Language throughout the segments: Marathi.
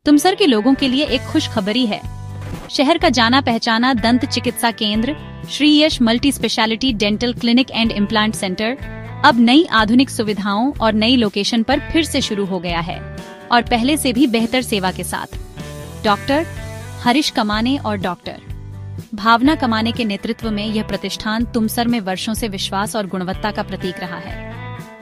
तुमसर के लोगों के लिए एक खुशखबरी है। शहर का जाना पहचाना दंत चिकित्सा केंद्र Shri Yash multi speciality dental clinic and implant centre अब नई आधुनिक सुविधाओं और नई लोकेशन पर फिर से शुरू हो गया है और पहले से भी बेहतर सेवा के साथ। डॉक्टर हरीश कमाने और डॉक्टर भावना कमाने के नेतृत्व में यह प्रतिष्ठान तुमसर में वर्षों से विश्वास और गुणवत्ता का प्रतीक रहा है।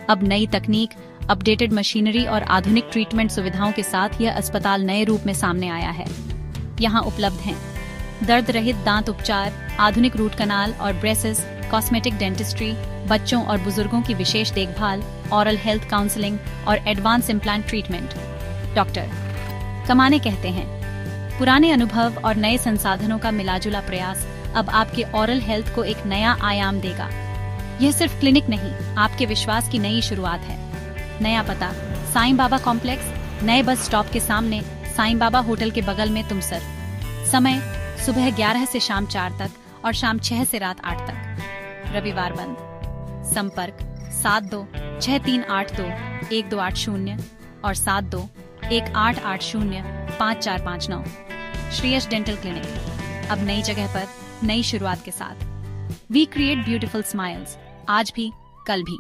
अब नई तकनीक, अपडेटेड मशीनरी और आधुनिक ट्रीटमेंट सुविधाओं के साथ यह अस्पताल नए रूप में सामने आया है। यहाँ उपलब्ध हैं दर्द रहित दांत उपचार, आधुनिक रूट कनाल और ब्रेसेस, कॉस्मेटिक डेंटिस्ट्री, बच्चों और बुजुर्गों की विशेष देखभाल, ऑरल हेल्थ काउंसलिंग और एडवांस इम्प्लांट ट्रीटमेंट। डॉक्टर कमाने कहते हैं, पुराने अनुभव और नए संसाधनों का मिलाजुला प्रयास अब आपके ऑरल हेल्थ को एक नया आयाम देगा। यह सिर्फ क्लिनिक नहीं, आपके विश्वास की नई शुरुआत है। नया पता साईं बाबा कॉम्प्लेक्स, नए बस स्टॉप के सामने, साईं बाबा होटल के बगल में तुमसर। समय सुबह 11 से शाम 4 तक और शाम 6 से रात 8 तक। रविवार बंद। संपर्क 7263821280 और 7218805459। श्री यश डेंटल क्लिनिक अब नई जगह पर नई शुरुआत के साथ। वी क्रिएट ब्यूटिफुल स्माइल्स, आज भी कल भी।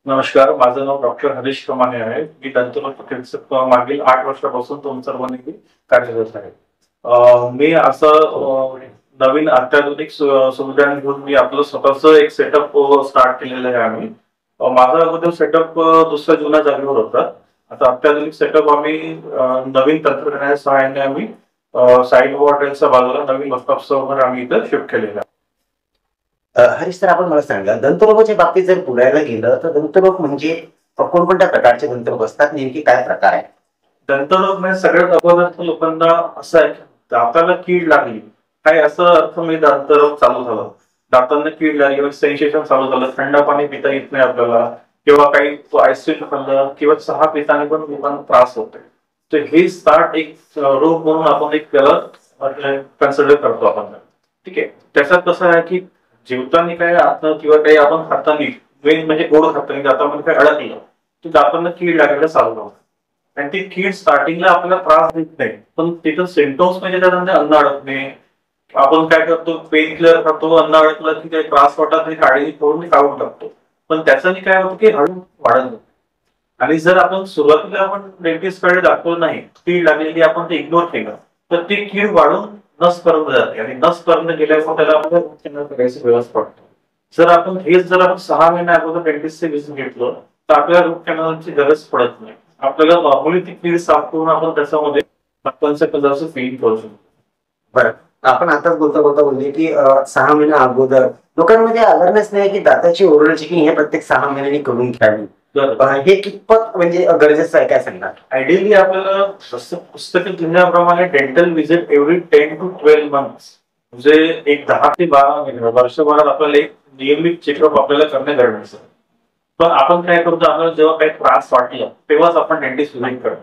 नमस्कार, माझं नाव डॉक्टर हरीश कमाने आहे। मी दंतरोग चिकित्सक मागील 8 वर्षापासून तुमसरमध्ये कार्यरत आहे। मी असं नवीन अत्याधुनिक सुविधा घेऊन मी आपलं स्वतःचं एक सेटअप स्टार्ट केलेलं आहे आम्ही। माझा अगोदर सेटअप दुसऱ्या जुन्या जागेवर होता। आता अत्याधुनिक सेटअप आम्ही नवीन तंत्रज्ञानाच्या सहाय्याने आम्ही साईड वॉर्डच्या बाजूला नवीन बसस्टॉप समोर आम्ही इथे शिफ्ट केलेलं आहे। हरीश सर, आपण मला सांगा, दंतरोगाच्या बाबतीत जर बोलायला गेलं तर दंतरोग म्हणजे कोणकोणत्या प्रकारचे दंतरोग असतात, नेमके काय प्रकार आहे? दंतरोग म्हणजे सगळ्यात अगोदर लोकांना असं आहे की दाताला कीड लागली काय असं अर्थ म्हणजे दंतरोग चालू झालं, दातांना कीड लागली, सेन्सेशन चालू झालं, थंड पाणी पिता येत नाही आपल्याला, किंवा काही आईस्क्रीम खाल्लं किंवा चहा पिताना पण लोकांना त्रास होतोय, तर हे स्टार्ट एक रोग म्हणून आपण एक त्याला कन्सिडर करतो आपण। ठीक आहे, त्याच्यात कसं आहे की जेवताना काय आतनं किंवा काही आपण खाताना मेन म्हणजे गोड खाताना दातामध्ये काय अडकलं तर दातांना कीड लागायला चालू होतं आणि ती कीड स्टार्टिंगला आपल्याला त्रास देत नाही, पण तिथं सिम्पटम्स म्हणजे त्याच्यामध्ये अन्न अडकणे, आपण काय करतो पेन किलर खातो, अन्न अडकलं की काही त्रास वाटत नाही, काळजी करून काढून टाकतो, पण त्याच्याने काय होतं की हळू वाढत जातं। आणि जर आपण सुरुवातीला आपण डेंटिस्ट कडे दाखवलं नाही, कीड लागलेली आपण ते इग्नोर केलं तर ती कीड वाढून नस पर्यंत जाते आणि नस पर्यंत गेल्यामुळे त्याला आपल्याला करायची व्यवस्था पडतो। जर आपण 6 महिने अगोदर डेंटिस्टचे विजिट घेतलं तर आपल्याला रूट कॅनलची गरज पडत नाही, आपल्याला मामूली ती कीड साफ करून आपण त्याच्यामध्ये दातांच्या कलरचं फिलिंग करू शकतो। बरं, आपण आताच बोलता बोलले की 6 महिने अगोदर लोकांमध्ये अवेअरनेस नाही की दाताची ओरल चेकिंग हे प्रत्येक 6 महिन्यांनी करून घ्यावी, हे कितपत म्हणजे गरजेचं आहे, काय सांगणार? आयडियली आपल्याला पुस्तकी लिहिण्याप्रमाणे dental visit every 10 to 12 months म्हणजे एक 10 ते 12 महिने वर्षभरात आपल्याला एक नियमित चेकअप आपल्याला करणे गरजेचं आहे। पण आपण काय करतो, आपल्याला जेव्हा काही त्रास वाटला तेव्हाच आपण डेंटिस्ट विजिट करतो,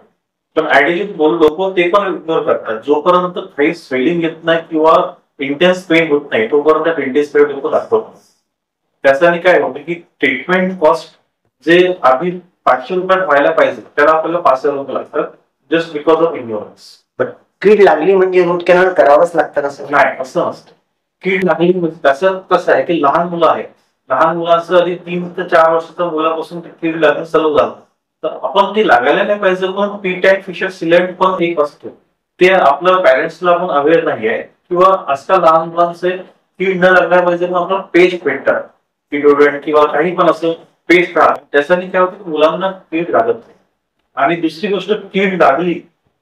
पण आयडियली लोक ते पण इग्नोर करतात। जोपर्यंत काही स्वेलिंग येत नाही किंवा इंटेन्स पेन होत नाही तोपर्यंत डेंटिस्ट कडे लोक दाखवतात। त्याच्याने काय होतं की ट्रीटमेंट कॉस्ट जे आधी 500 रुपयात व्हायला पाहिजे त्याला आपल्याला 500 रुपये लागतात, जस्ट बिकॉज ऑफ इग्नोरन्स। कीड लागली म्हणजे रूट कॅनल करावंच लागतं असं नाही, असं नसतं। कीड लागली म्हणजे त्याचं कसं आहे की लहान मुलं आहेत, लहान मुलांचं आधी 3 ते 4 वर्षाच्या मुलापासून कीड लागणं चालू झालं तर आपण ती लागायला नाही पाहिजे, पण पीटॅक फिशर सिलेंट पण एक असतो, ते आपल्या पॅरेंट्सला पण अवेअर नाही आहे, किंवा आजकाल लहान मुलांचे कीड न लागल्या पाहिजे मग आपण पेस्ट भेटतात पिडोडेंट किंवा काही पण असं पेस्ट राहत, त्याच्याने काय होतं मुलांना कीड लागत नाही। आणि दुसरी गोष्ट, कीड लागली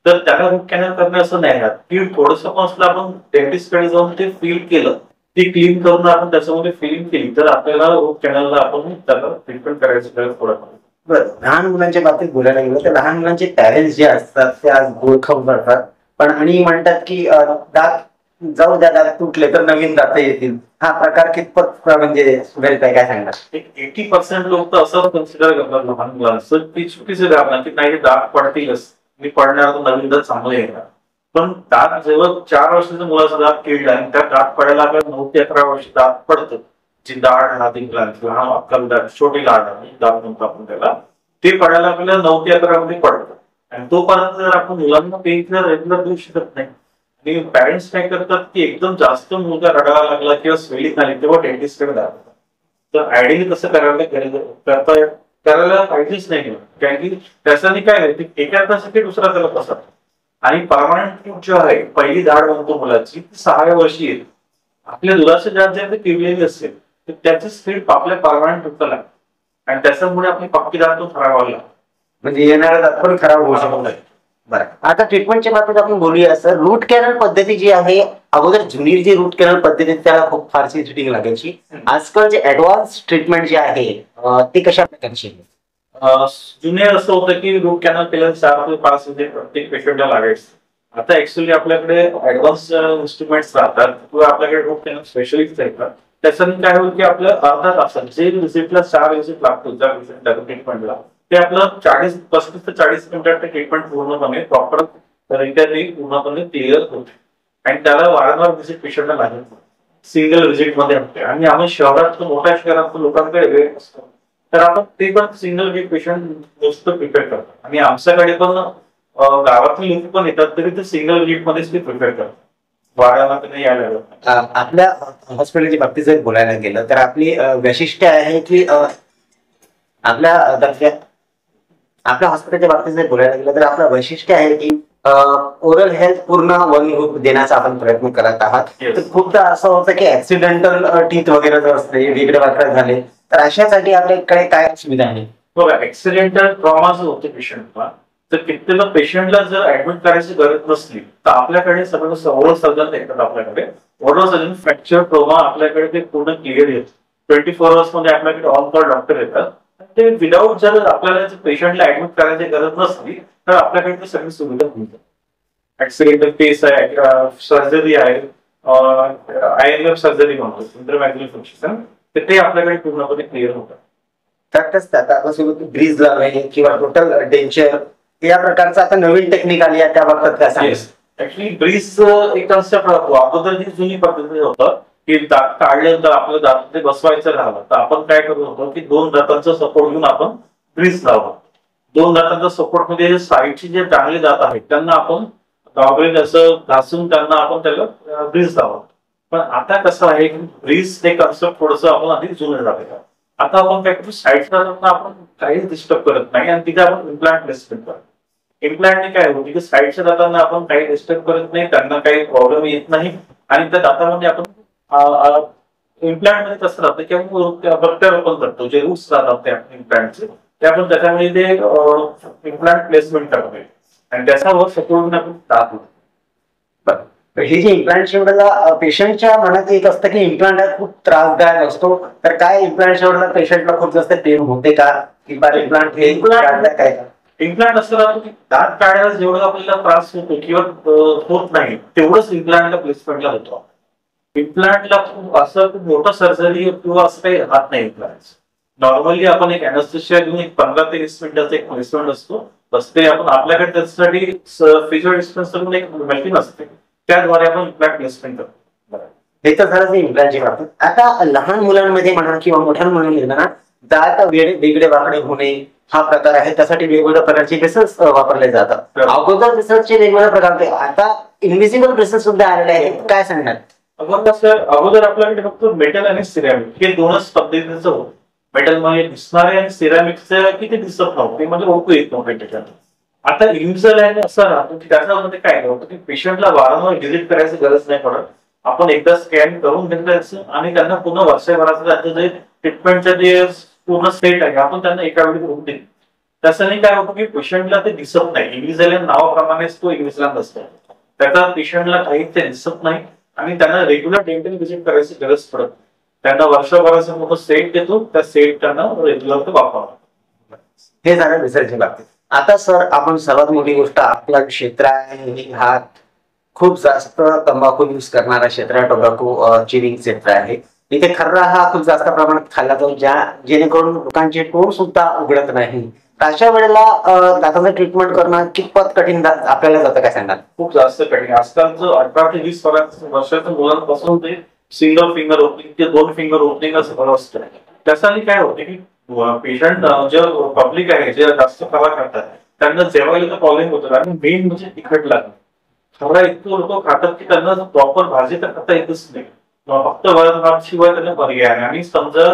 तर त्याला रूट कॅनल करणे असं नाही राहत, कीड थोडंसं पण असलं आपण डेंटिस्ट कडे जाऊन ते फील केलं, ती क्लीन करून आपण त्याच्यामध्ये फिलिंग केली तर आपल्याला रूट कॅनलला आपण त्याला ट्रीटमेंट करायचं गरज पडत नाही। बरं, लहान मुलांच्या बाबतीत बोलायला गेलं तर लहान मुलांचे पॅरेंट्स जे असतात ते आज गोळ खाऊन करतात, पण आणि म्हणतात की दात जाऊ द्या, दात तुटले तर नवीन दात येतील, हा प्रकार कितपत म्हणजे सुधारित आहे, काय सांगणार? एक 80% लोक तर असं कन्सिडर करतात लहान मुलांचं की चुकीचं धारणा की नाही दात पडतीलच, मी पडणार तर नवीन दात चांगले येणार, पण दात जेव्हा 4 वर्षाच्या मुलाचा दात किडला आणि त्या दात पडायला आपल्याला 9 ते 11 वर्ष दात पडतं, जी दाढ राहते लहान अक्कल दात, छोटी दाढ दात म्हणतो आपण त्याला, ते पडायला आपल्याला 9 ते 11 मध्ये पडतं। आणि तोपर्यंत जर आपण मुलांना पेन किलर रेग्युलर देऊ शकत नाही आणि पॅरेंट्स काय करतात की एकदम जास्त मुलगा रडायला लागला किंवा स्वेलिंग आली तेव्हा डेंटिस्टकडे जातात. तर आयडियली कसं करायला पाहिजेच नाही, कारण की त्याच्याने काय आहे एका तासासाठी दुसरा त्याला पसरतो. आणि परमनंट ट्यूब जो आहे पहिली दाढ म्हणतो मुलाची ती 6व्या वर्षी येते. आपल्या दुधाची दाढ जे किडलेली असेल तर त्याची स्पीड आपल्या परमनंट ट्यूबला लागते आणि त्याच्यामुळे आपली पक्की दाढ तो खराब व्हायला लागतो. म्हणजे येणारा दात पण खराब होऊ शकतो. बरं, आता ट्रीटमेंटच्या बाबतीत आपण बोलूया सर. रूट कॅनल पद्धती जी आहे, अगोदर जुनी जी रूट कॅनल पद्धती त्याला खूप फारशी शूटिंग लागायची. आजकाल जे ऍडव्हान्स ट्रीटमेंट जे आहे ते कशा प्रकारची आहे? जुने असं होतं की रूट कॅनल केलं 4 ते 5 प्रत्येक पेशंटला लागायचं. आता ऍक्च्युअली आपल्याकडे ऍडव्हान्स इन्स्ट्रुमेंट्स राहतात किंवा आपल्याकडे रूट कॅनल स्पेशलिस्ट येतात. त्याच्याने काय होईल की आपल्या अर्धा तासात जे व्हिजिटला 4 व्हिजिट लागतो त्या ट्रीटमेंटला ते आपलं 35 ते 40 मिनिटात ट्रीटमेंट पूर्णपणे प्रॉपर रित्या ते पूर्णपणे क्लिअर होते आणि त्याला वारंवार व्हिजिट पेशंटला लागत सिंगल व्हिजिट मध्ये होते. आणि आम्ही शहरात मोठ्या शहरात लोकांकडे वेळ असतो तर आपण ते पण सिंगल व्हिजिट पेशंट नुसतं प्रिपेअर करतो आणि आमच्याकडे पण गावातले लोक पण येतात तरी ते सिंगल व्हिजिट मध्येच ते प्रिपेअर करतात. वारंवार यायला लागत. आपल्या हॉस्पिटलच्या बाबतीत जर बोलायला गेलं तर आपली वैशिष्ट्य आहे की आपल्या हॉस्पिटलच्या बाबतीत जर बोलायला गेलं तर आपलं वैशिष्ट्य आहे की ओरल हेल्थ पूर्ण वन ग्रुप देण्याचा आपण प्रयत्न करत आहात. तर खूपदा असं होतं की ऍक्सिडेंटल टीथ वगैरे जर असते वेगळे वाकडे झाले तर अशासाठी आपल्याकडे काय सुविधा आहे? बघा, ऍक्सिडेंटल ट्रॉमा जो होतो पेशंटला तर कित्येक पेशंटला जर ऍडमिट करायची गरज नसली तर आपल्याकडे सगळं ओरल सर्जन येतात. आपल्याकडे ओरल सर्जन फ्रॅक्चर ट्रॉमा आपल्याकडे ते पूर्ण क्लिअर येतं. 24 आवर्स मध्ये आपल्याकडे ऑन कॉल डॉक्टर येतात. ते विदाऊट जर आपल्याला पेशंटला ऍडमिट करायची गरज नसली तर आपल्याकडे सगळी सुविधा होईल. ऍक्सिडेंटल केस आहे, सर्जरी आहे, IMF सर्जरी म्हणतो इंटरमॅग्युलर फंक्शन, तर ते आपल्याकडे पूर्णपणे क्लिअर होतात. त्यातच त्यात ब्रीज लावणे किंवा टोटल डेंचर या प्रकारचा आता नवीन टेक्निक आली आहे त्याबाबत काय सांगाल? ऍक्च्युली ब्रीज एक कन्सेप्ट राहतो. अगोदर जी जुनी पद्धती होतं की दात काढल्यानंतर आपलं दात ते बसवायचं राहिलं तर आपण काय करत होतो की 2 दातांचा सपोर्ट घेऊन आपण ब्रीज लावतो. 2 दातांचा सपोर्ट मध्ये साईडचे जे चांगले दात आहेत त्यांना आपण असं घासून त्यांना आपण त्याला ब्रीज लावतो. पण आता कसं आहे की ब्रीज हे कन्सेप्ट थोडस आपण आधी जुनं झालेलं. आता आपण काय करतो साईडच्या दातांना आपण काहीच डिस्टर्ब करत नाही आणि तिथे आपण इम्प्लांट प्लेसमेंट करतो. इम्प्लांटने काय होतं की साईडच्या दातांना आपण काही डिस्टर्ब करत नाही, त्यांना काही प्रॉब्लेम येत नाही आणि त्या दातामध्ये आपण इम्प्लांट मध्ये कसं राहतं की आपण प्रत्यारोपण करतो. जे रूट्स राहतात त्या इम्प्लांटचे ते आपण त्याच्यामध्ये ते इम्प्लांट प्लेसमेंट करतो आणि त्याच्यावर सपोर्ट आपण दात होतो. हे जे इम्प्लांट शेवटला पेशंटच्या मनात एक असतं की इम्प्लांट हा खूप त्रासदायक असतो, तर काय इम्प्लांट शेवटला पेशंटला खूप जास्त पेन होते का? इम्प्लांट हे काय का? इम्प्लांट असं राहतो की दात काढायला जेवढा आपल्याला त्रास होतो किंवा होत नाही तेवढंच इम्प्लांटला प्लेसमेंटला होतो. इम्प्लांटला खूप असं खूप मोठं सर्जरी किंवा असं काही राहत नाही. इम्प्लांट नॉर्मली आपण एक अॅनेस्थेशिया घेऊन एक 15 ते 20 मिनिटाचा एक प्लेसमेंट असतो. बस ते आपण आपल्याकडे त्याच्यासाठी फिजिओ डिस्टन्स करून एक मशीन असते त्याद्वारे आपण इम्प्लांट प्लेसमेंट करतो. हे तर झालं इम्प्लांटची बाबतीत. आता लहान मुलांमध्ये म्हणा किंवा मोठ्या मुलांमध्ये म्हणा दात वेगळे वाकडे होणे हा प्रकार आहे, त्यासाठी वेगवेगळ्या प्रकारचे ब्रेसेस वापरले जातात. अगोदर ब्रेसेसचे वेगवेगळ्या प्रकारचे, आता इन्व्हिजिबल ब्रेसेस सुद्धा आलेले आहेत, काय सांगणार? अगोदर आपल्याकडे फक्त मेटल आणि सिरॅमिक हे दोनच पद्धतीचं होतं. मेटल मध्ये दिसणारे आणि सिरॅमिकचं की ते दिसत नव्हते म्हणजे ओळखू येत नव्हते त्याच्यात. आता इन्व्हिजिबल असं राहतो की त्याच्यामध्ये काय होतं की पेशंटला वारंवार व्हिजिट करायची गरज नाही पडत. आपण एकदा स्कॅन करून घेतलं आणि त्यांना पूर्ण वर्षभराचं त्यांचं जे ट्रीटमेंटचं जे पूर्ण सेट आहे आपण त्यांना एका वेळी करून देतो. त्याच्याने काय होतं की पेशंटला ते दिसत नाही. इन्व्हिजिलॅन्स नावाप्रमाणेच तो इन्व्हिजिलॅन्स असतो. त्याचा पेशंटला काही ते दिसत नाही आणि त्यांना रेग्युलर डेंटल व्हिजिट करायची गरज पडत. त्यांना वर्षभराचा मोठं सेट देतो, त्या सेट त्यांना रेग्युलर ते वापरतात. हे झालं रिसर्चच्या बाबतीत. आता सर आपण सर्वात मोठी गोष्ट आपला क्षेत्र आहे हा खूप जास्त तंबाखू यूज करणारा क्षेत्र आहे, टोबॅको चिनिंग क्षेत्र आहे. इथे खर्रा हा खूप जास्त प्रमाणात खाल्ला जातो जेणेकरून लोकांचे तोंड सुद्धा उघडत नाही. अशा वेळेला दाताचं ट्रीटमेंट करणं कितपत कठीण आपल्याला जातं, काय सांगाल? खूप जास्त कठीण. आजकालचं 18 ते 20 वर्षाच्या मुलांपासून ते सिंगल फिंगर ओपनिंग ते 2 फिंगर ओपनिंग असं बरं असतं. त्यासाठी काय होते की पेशंट जे पब्लिक आहे जे जास्त खरा करतात त्यांना जेवायला प्रॉब्लेम होतो आणि मेन म्हणजे तिखट लागणं. खरं इतकं लोक खातात की त्यांना प्रॉपर भाजी तर खाता येतच नाही, फक्त वरण भात शिवाय त्यांना पर्याय नाही. आणि समजा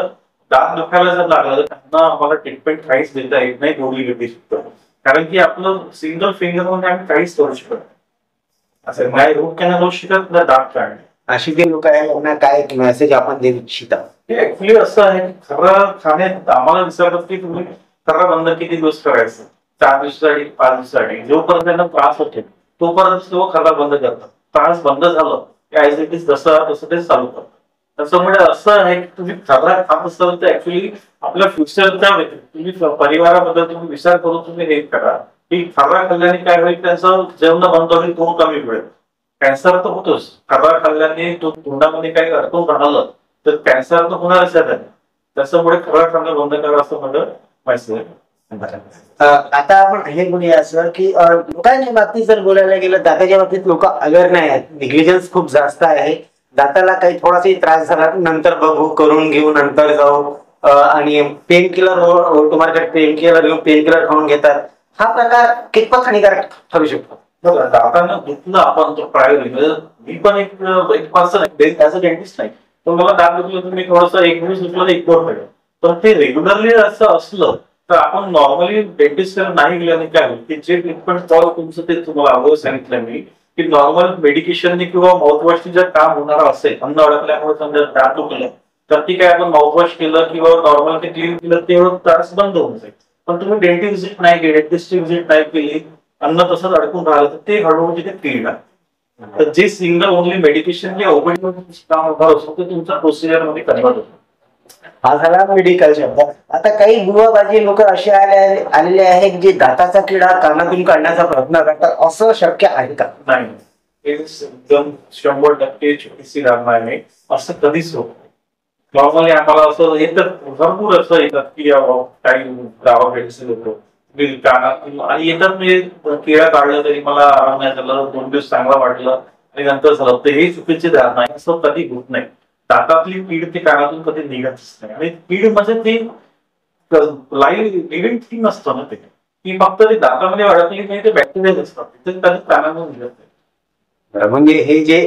दात दुखायला जर लागलं तर त्यांना आम्हाला ट्रीटमेंट काहीच देता येत नाही दोन्ही व्यक्ती शकतो, कारण की आपलं सिंगल फिंगर मध्ये आम्ही काहीच करू शकत असं नाही. रूट कॅनल होऊ शकत ना दात काढणे. अशी जे लोक आहे त्यांना काय मेसेज आपण देऊ इच्छिता? ऍक्च्युली असं आहे, खरं खाण्यात आम्हाला विचारतात की तुम्ही खरं बंद किती दिवस करायचं, 4 दिवसासाठी 5 दिवसासाठी. जोपर्यंत त्यांना त्रास होते तोपर्यंत तो खरा बंद करतात. त्रास बंद झालं की ऍज इट इज जसं तसं ते चालू करतात. त्याच्यामुळे असं आहे की तुम्ही खरा खात असाल तर ऍक्च्युली आपल्या फ्युचरच्या तुम्ही परिवाराबद्दल तुम्ही विचार करून तुम्ही हे करा की खरा खाल्ल्याने काय होईल, त्यांचं जेवण बंद होईल, तोंड कमी मिळेल. कॅन्सर तर होतोच, खरा खाल्ल्याने तो तोंडामध्ये काही अडकून राहिलं तर कॅन्सर तर होणारच आहे. त्याच्यामुळे खरा खाणं बंद करा असं माझं मेसेज आहे. आता आपण हे बोलूया सर की लोकांच्या बाबतीत जर बोलायला गेलं, दाताच्या बाबतीत लोक अवेअर नाही आहेत, निग्लिजन्स खूप जास्त आहे. दाताला काही थोडासा त्रास झाला नंतर बघू, करून घेऊ, नंतर जाऊ, आणि pain killer market pain killer घेऊन पेन किलर खाऊन घेतात. हा प्रकार कितपत हानिकारक ठरू शकतो? दातांना दुखलं आपण तो प्रायोरिटी, मी पण एक पर्सन आहे, डेंटिस्ट नाही, तर मला दात दुखलं तर मी थोडंसं एक दिवस दुखलं इग्नोर करेल. पण ते रेग्युलरली असं असलं तर आपण नॉर्मली डेंटिस्ट नाही गेल्याने काय होईल की जे ट्रीटमेंट तुमचं ते तुम्हाला अगोदर सांगितलं मी की नॉर्मल मेडिकेशनने किंवा माउथवॉशने जर काम होणार असेल, अन्न अडकल्यामुळे समजा दात दुखलं तर ती काय आपण माउथवॉश केलं किंवा नॉर्मल ते क्लीन केलं तेवढं त्रास बंद होऊन जाईल. पण तुम्ही डेंटिस्ट व्हिजिट नाही केली, डेंटिस्टची व्हिजिट नाही केली, अन्न तसंच अडकून राहिलं तर ते हळूहळू तिथे कीड आहे. तर जे सिंगल ओनली मेडिकेशन जे ओपन काम होणार असतो ते तुमच्या प्रोसिजर मध्ये कन्वर्ट होतं. हा झाला मेडिकल शब्द. आता काही बुवाबाजी लोक असे आलेले आहेत जे दाताचा किडा कानातून काढण्याचा प्रयत्न करतात, असं शक्य आहे का? नाही, एकदम 100% चुकीची धारणा आहे. असं कधीच होत. नॉर्मली आम्हाला असं येतात, भरपूर असं येतात की काही गावाकडचे लोक कानातून आणि येतात, मी किडा काढलं तरी मला आराम नाही झाला, 2 दिवस चांगलं वाटलं आणि नंतर झालं. तर हे चुकीची धारणा आहे, असं कधी होत नाही. दातातली कीड ते कानातून कधी निघतच नाही. आणि कीड म्हणजे ती लाईव्ह लिव्हिंग थिंग असतं ना, ते की फक्त ते दातामध्ये अडकली नाही, ते बॅक्टेरिया असतात, ते कधी कानातून निघत नाही. म्हणजे हे जे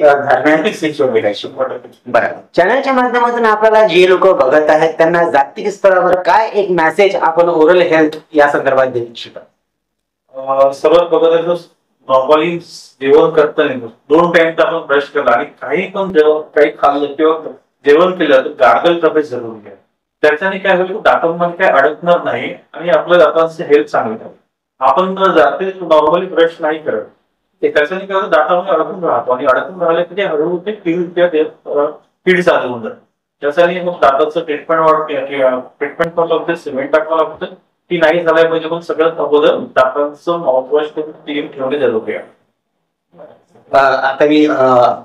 चॅनलच्या माध्यमातून आपल्याला जे लोक बघत आहेत त्यांना जागतिक स्तरावर काय एक मेसेज आपण ओरल हेल्थ या संदर्भात देऊ इच्छिता? सर्वात बघत नॉर्मली जेवण करताना 2 टाइम आपण ब्रश केला आणि काही पण काही खाल्लं किंवा जेवण केलं तर गार्गल करणं जरुरी आहे. त्याच्याने काय होईल, दातांमध्ये काय अडकणार नाही आणि आपल्या दातांची हेल्थ चांगली राहील. आपण जाते नॉर्मली ब्रश नाही करत, त्याच्याने काय होतं, दातामध्ये अडकून राहतो आणि अडकून राहिले की ते हळूहळू ते कीड चालू होऊन जाते. त्याच्याने मग दाताचं ट्रीटमेंट पण लागते, सिमेंट टाकावं लागतं. ती नाही झाल्या पाहिजे, पण सगळ्यात अगोदर दातांचं माउथवॉश करून क्लीन ठेवणे जरुरी आहे. आता मी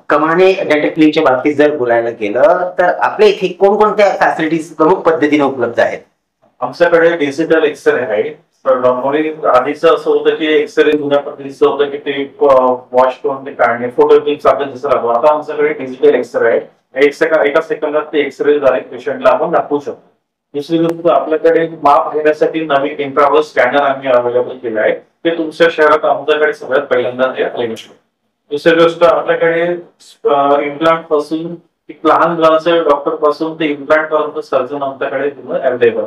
कमाने डेंटल क्लिनिकच्या बाबतीत जर बोलायला गेलं तर आपल्या इथे कोणकोणत्या फॅसिलिटीज प्रमुख पद्धतीने उपलब्ध आहेत? आमच्याकडे डिजिटल एक्सरे आहे. नॉर्मली आधीच असं होतं की एक्सरे जुन्या पद्धतीचं होतं की ते वॉश करून ते काढणे, फोटो क्लिक आपल्या जसं राहतो. आता आमच्याकडे डिजिटल एक्सरे आहे. एका सेकंदात ते एक्सरे द्वारे पेशंटला आपण दाखवू शकतो. दुसरी गोष्ट, आपल्याकडे माप घेण्यासाठी नवीन इंट्रावल स्कॅनर आम्ही अवेलेबल केलं आहे. ते तुमच्या शहरात आमच्याकडे सगळ्यात पहिल्यांदा ते अवेलेबल आहे. दुसरी गोष्ट, आपल्याकडे इम्प्लांट पासून लहान मुलांचे डॉक्टर पासून ते इम्प्लांट पर्यंत सर्जन आमच्याकडे अवेलेबल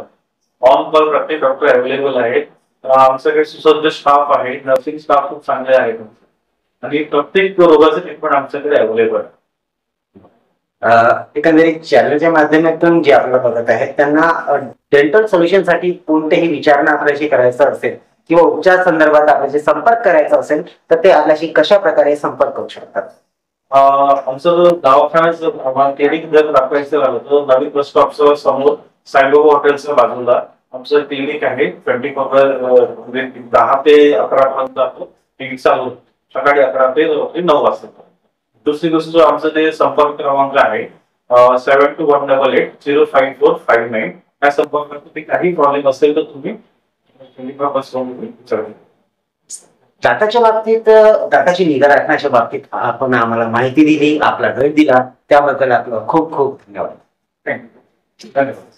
ऑन कॉल प्रत्येक डॉक्टर अवेलेबल आहेत. आमच्याकडे सुसज्ज स्टाफ आहे, नर्सिंग स्टाफ खूप चांगले आहेत आणि प्रत्येक रोगाचे ट्रीटमेंट आमच्याकडे अवेलेबल आहे. एकंदरीत चॅनलच्या माध्यमातून जे आपल्याला बघत आहेत त्यांना डेंटल सोल्युशन साठी कोणतेही विचारणा आपल्याशी करायचं असेल किंवा उपचार संदर्भात आपल्याशी संपर्क करायचा असेल तर ते आपल्याशी कशा प्रकारे संपर्क करू शकतात? आमचं दवाखान्याचं क्लिनिक जर दाखवायचं झालं तर नवीन बस स्टॉपच्या समोर साईबाबा हॉटेलच्या बाजूला आमचं क्लिनिक आहे. 24 10 ते 11 पर्यंत आपलं क्लिनिक चालू, सकाळी 11 ते 9 वाजता. दुसरी गोष्ट, आमचं ते संपर्क क्रमांक आहे 7188080459. या संपर्कात काही प्रॉब्लेम असेल तर तुम्ही दाताच्या बाबतीत, दाताची निगा राखण्याच्या बाबतीत आपण आम्हाला माहिती दिली, आपला वेळ दिला, त्याबद्दल आपलं खूप खूप धन्यवाद. थँक्यू. धन्यवाद.